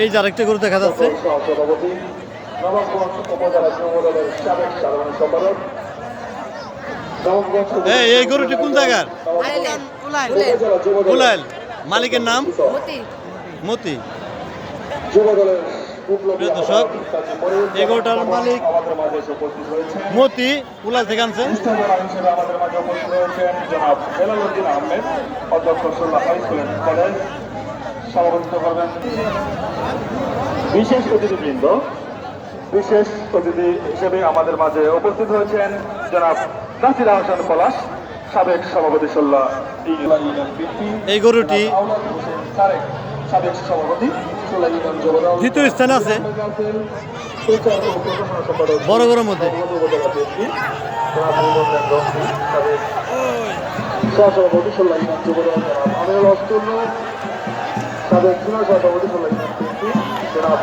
এই যে আরেকটা গরু দেখা যাচ্ছে। এই গরুটি কোন জায়গার? কুলাইল। মালিকের নাম মতি। দর্শক, এই গরুটার মালিক মতি কুলাইল থেকে আনছেন। বিশেষ অতিথিবৃন্দ, বিশেষ অতিথি হিসেবে আমাদের মাঝে উপস্থিত হয়েছেন জনাব নাসির আহসান পলাশ, সাবেক সভাপতি সোল্লা এই গরুটি সাবেক সভাপতি দ্বিতীয় স্থানে আছে বড় গরুর মধ্যে। সহসভাপতি সোল্লা ইমাম যুবদল জনাব আমিরুল হক, সাবেক সভাপতি সোল্লা ইমাম